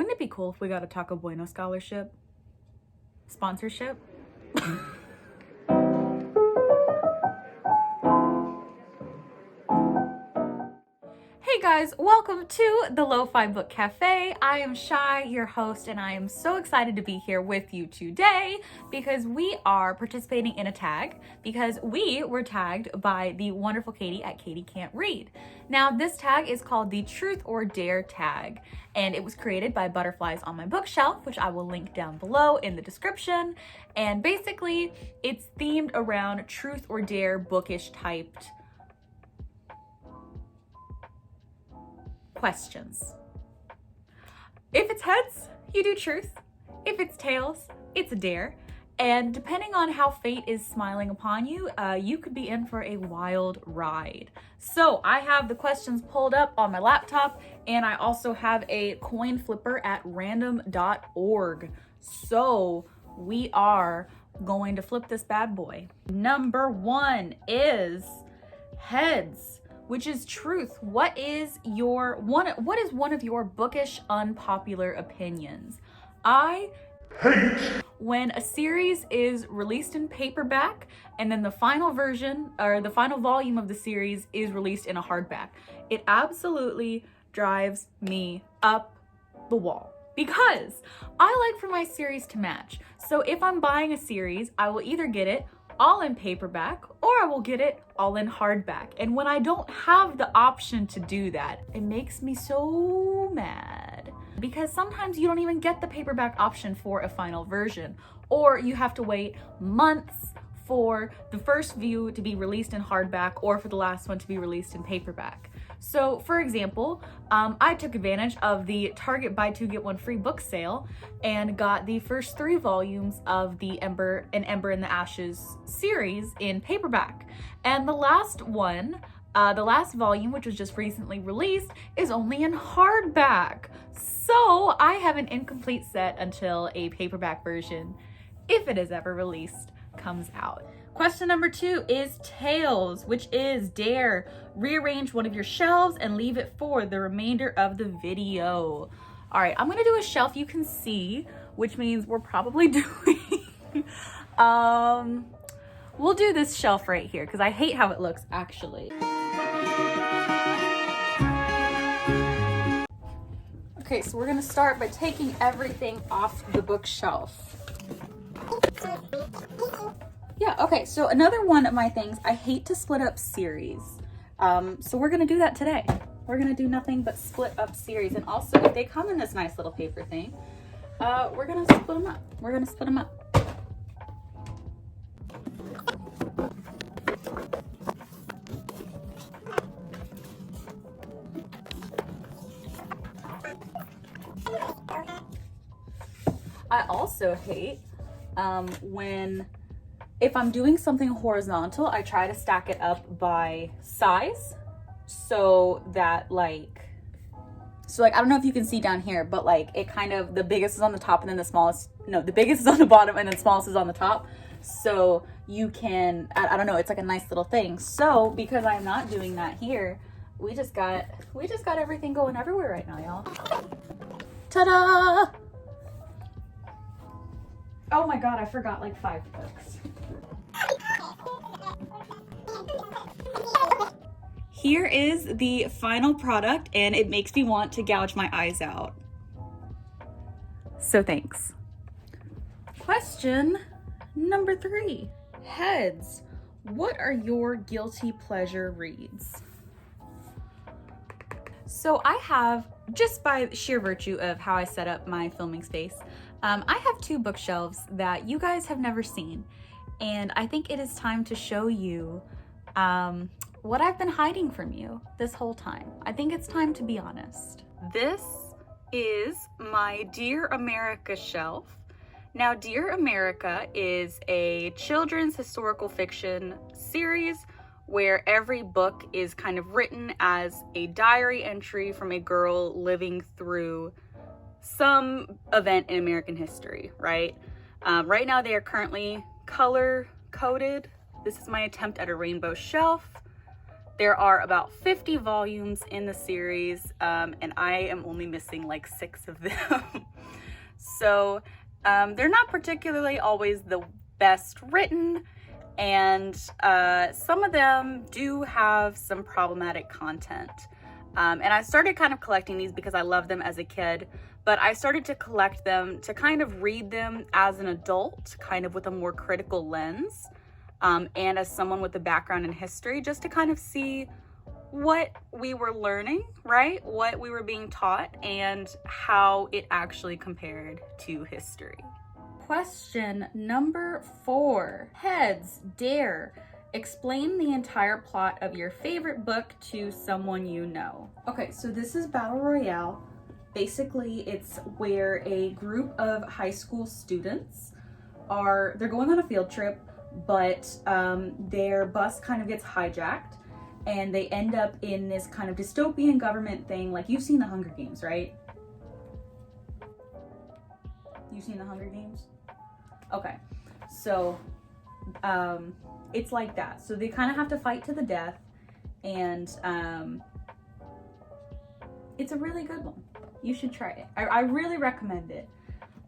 Wouldn't it be cool if we got a Taco Bueno scholarship? Sponsorship? Hey guys, welcome to the Lo-Fi Book Cafe. I am Shy, your host, and I am so excited to be here with you today because we are participating in a tag because we were tagged by the wonderful Katie at Katie Can't Read. Now, this tag is called the Truth or Dare tag, and it was created by Butterflies on My Bookshelf, which I will link down below in the description. And basically, it's themed around truth or dare bookish typed questions. If it's heads, you do truth. If it's tails, it's a dare. And depending on how fate is smiling upon you, you could be in for a wild ride. So I have the questions pulled up on my laptop, and I also have a coin flipper at random.org. So we are going to flip this bad boy. Number 1 is heads, which is truth. What is one of your bookish unpopular opinions? I hate when a series is released in paperback and then the final version or the final volume of the series is released in a hardback. It absolutely drives me up the wall because I like for my series to match. So if I'm buying a series, I will either get it all in paperback or I will get it all in hardback. And when I don't have the option to do that, it makes me so mad because sometimes you don't even get the paperback option for a final version, or you have to wait months for the first view to be released in hardback or for the last one to be released in paperback. So for example, I took advantage of the Target buy 2 get 1 free book sale and got the first 3 volumes of the Ember in the Ashes series in paperback. And the last one, the last volume, which was just recently released, is only in hardback. So I have an incomplete set until a paperback version, if it is ever released, comes out. Question number 2 is tails, which is dare. Rearrange one of your shelves and leave it for the remainder of the video. All right, I'm gonna do a shelf you can see, which means we're probably doing, we'll do this shelf right here because I hate how it looks actually. Okay, so we're gonna start by taking everything off the bookshelf. Yeah, okay, so another one of my things, I hate to split up series. So we're gonna do that today. We're gonna do nothing but split up series. And also, they come in this nice little paper thing. We're gonna split them up. We're gonna split them up. I also hate if I'm doing something horizontal, I try to stack it up by size so that I don't know if you can see down here, but like it kind of, the biggest is on the top and then the biggest is on the bottom and then smallest is on the top. So you can, I don't know, it's like a nice little thing. So because I'm not doing that here, we just got everything going everywhere right now, y'all. Ta-da! Oh my God, I forgot like 5 books. Here is the final product and it makes me want to gouge my eyes out. So thanks. Question number 3. Heads, what are your guilty pleasure reads? So I have, just by sheer virtue of how I set up my filming space, I have 2 bookshelves that you guys have never seen. And I think it is time to show you what I've been hiding from you this whole time. I think it's time to be honest. This is my Dear America shelf. Now, Dear America is a children's historical fiction series where every book is kind of written as a diary entry from a girl living through some event in American history, right? Right now they are currently color coded. This is my attempt at a rainbow shelf. There are about 50 volumes in the series, and I am only missing like 6 of them. So they're not particularly always the best written, and some of them do have some problematic content. And I started kind of collecting these because I loved them as a kid, but I started to collect them to kind of read them as an adult, kind of with a more critical lens, and as someone with a background in history, just to kind of see what we were learning, right? What we were being taught and how it actually compared to history. Question number 4. Heads, dare. Explain the entire plot of your favorite book to someone you know. Okay, so this is Battle Royale. Basically, it's where a group of high school students they're going on a field trip, but their bus kind of gets hijacked and they end up in this kind of dystopian government thing. Like, you've seen the Hunger Games, right? You've seen the Hunger Games? Okay, so it's like that. So they kind of have to fight to the death, and it's a really good one. You should try it. I really recommend it.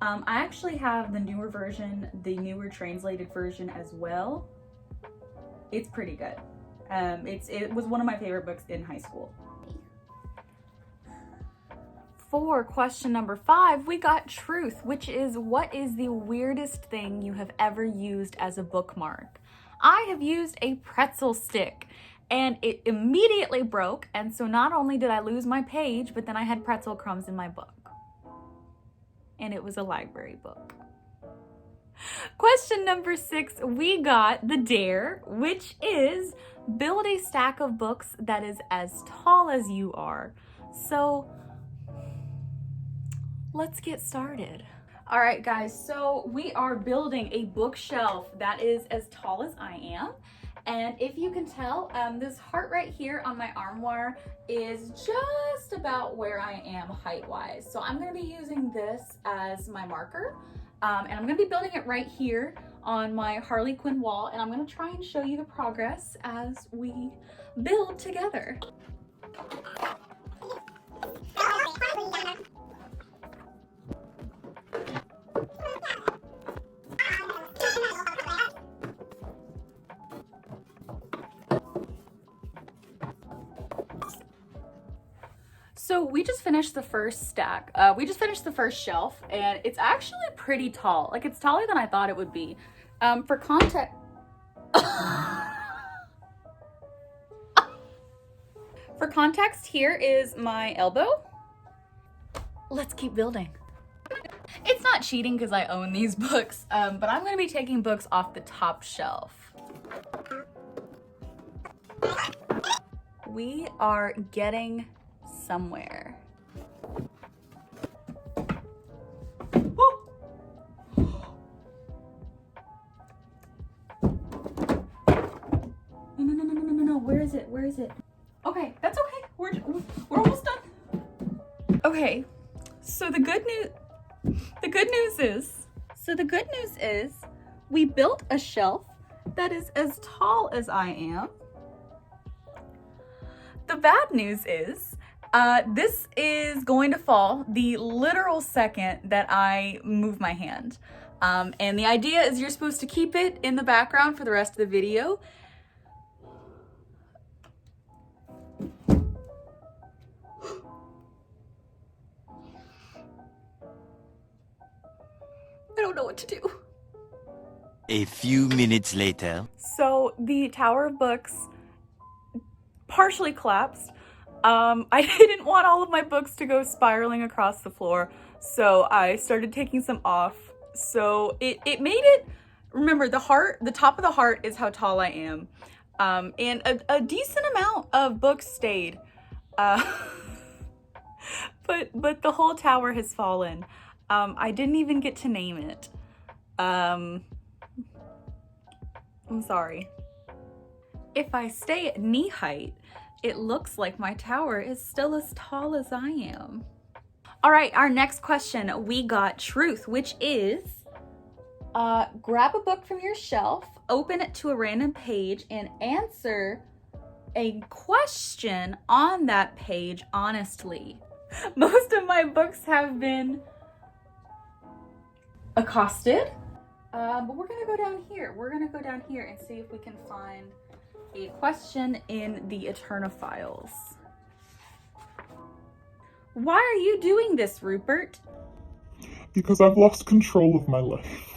I actually have the newer version, the newer translated version as well. It's pretty good. It was one of my favorite books in high school. For question number 5, we got truth, which is, what is the weirdest thing you have ever used as a bookmark? I have used a pretzel stick, and it immediately broke, and so not only did I lose my page, but then I had pretzel crumbs in my book. And it was a library book. Question number 6, we got the dare, which is build a stack of books that is as tall as you are. So let's get started. All right, guys, so we are building a bookshelf that is as tall as I am. And if you can tell, this heart right here on my armoire is just about where I am height-wise. So I'm gonna be using this as my marker. And I'm gonna be building it right here on my Harley Quinn wall. And I'm gonna try and show you the progress as we build together. So we just finished the first stack. We just finished the first shelf, and it's actually pretty tall. Like, it's taller than I thought it would be. For context, for context, here is my elbow. Let's keep building. It's not cheating because I own these books, but I'm gonna be taking books off the top shelf. We are getting somewhere. No, where is it? Where is it? Okay, that's okay. We're almost done. Okay, so the good news is we built a shelf that is as tall as I am. The bad news is this is going to fall the literal second that I move my hand. And the idea is you're supposed to keep it in the background for the rest of the video. I don't know what to do. A few minutes later. So the Tower of Books partially collapsed. I didn't want all of my books to go spiraling across the floor, so I started taking some off. So it made it, remember, the top of the heart is how tall I am. And a decent amount of books stayed. But the whole tower has fallen. I didn't even get to name it. I'm sorry. If I stay at knee height, it looks like my tower is still as tall as I am. All right, our next question, we got truth, which is, grab a book from your shelf, open it to a random page, and answer a question on that page, honestly. Most of my books have been accosted, but we're gonna go down here. We're gonna go down here and see if we can find a question in the Eternophiles. Why are you doing this, Rupert? Because I've lost control of my life.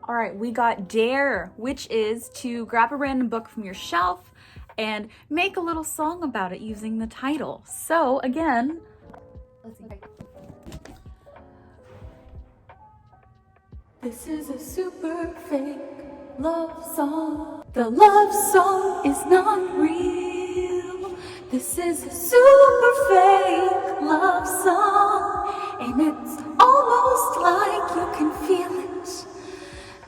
All right, we got dare, which is to grab a random book from your shelf and make a little song about it using the title. So again, let's see. This is a super fake love song. The love song is not real. This is a super fake love song, and it's almost like you can feel it.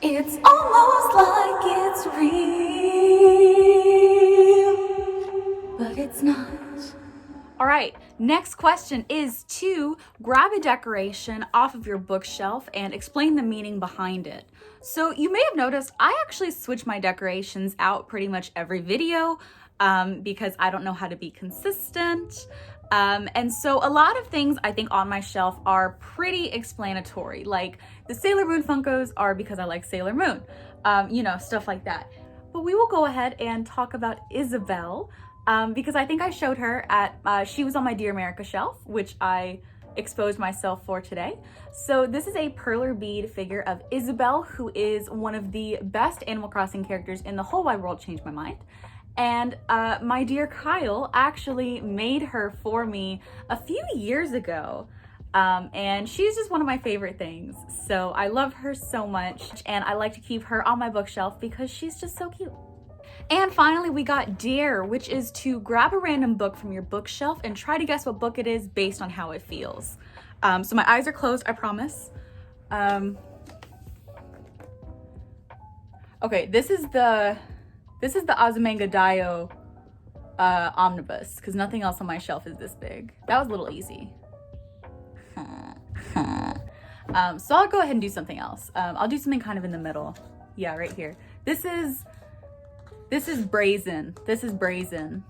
It's almost like it's real, but it's not. All right, next question is to grab a decoration off of your bookshelf and explain the meaning behind it. So you may have noticed I actually switch my decorations out pretty much every video because I don't know how to be consistent. And so a lot of things I think on my shelf are pretty explanatory. Like the Sailor Moon Funkos are because I like Sailor Moon, you know, stuff like that. But we will go ahead and talk about Isabel because I think I showed her at, she was on my Dear America shelf, which I exposed myself for today. So this is a perler bead figure of Isabel, who is one of the best Animal Crossing characters in the whole wide world. Changed my mind. And my dear Kyle actually made her for me a few years ago. And she's just one of my favorite things. So I love her so much, and I like to keep her on my bookshelf because she's just so cute. And finally, we got dare, which is to grab a random book from your bookshelf and try to guess what book it is based on how it feels. So my eyes are closed, I promise. Okay, this is the Azumanga Daioh omnibus, because nothing else on my shelf is this big. That was a little easy. So I'll go ahead and do something else. I'll do something kind of in the middle. Yeah, right here. This is brazen. This is brazen.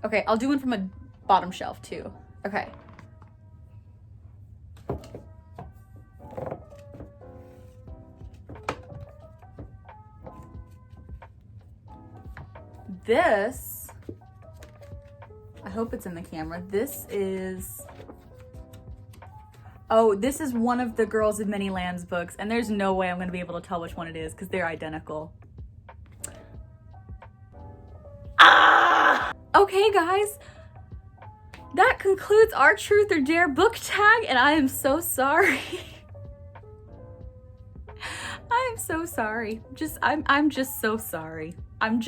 Okay, I'll do one from a bottom shelf too. Okay. This, I hope it's in the camera. This is, oh, this is one of the Girls of Many Lands books, and there's no way I'm going to be able to tell which one it is because they're identical. Ah! Okay, guys, that concludes our Truth or Dare book tag, and I am so sorry. I am so sorry. I'm just so sorry. I'm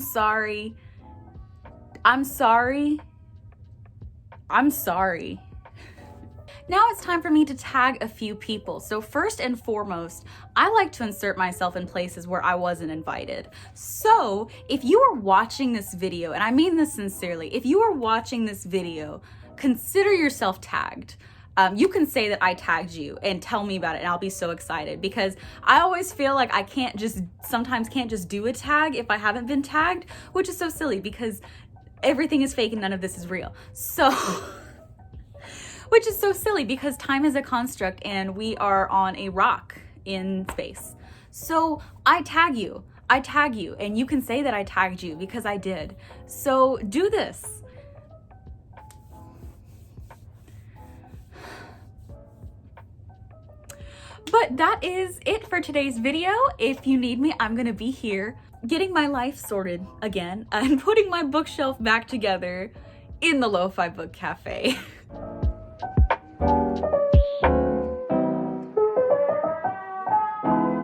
sorry. I'm sorry. I'm sorry. Now it's time for me to tag a few people. So first and foremost, I like to insert myself in places where I wasn't invited. So if you are watching this video, and I mean this sincerely, if you are watching this video, consider yourself tagged. You can say that I tagged you and tell me about it, and I'll be so excited, because I always feel like I sometimes can't just do a tag if I haven't been tagged, which is so silly because everything is fake and none of this is real. So, which is so silly because time is a construct and we are on a rock in space. So I tag you, and you can say that I tagged you because I did. So do this. But that is it for today's video. If you need me, I'm gonna be here getting my life sorted again and putting my bookshelf back together in the Lo-Fi Book Cafe.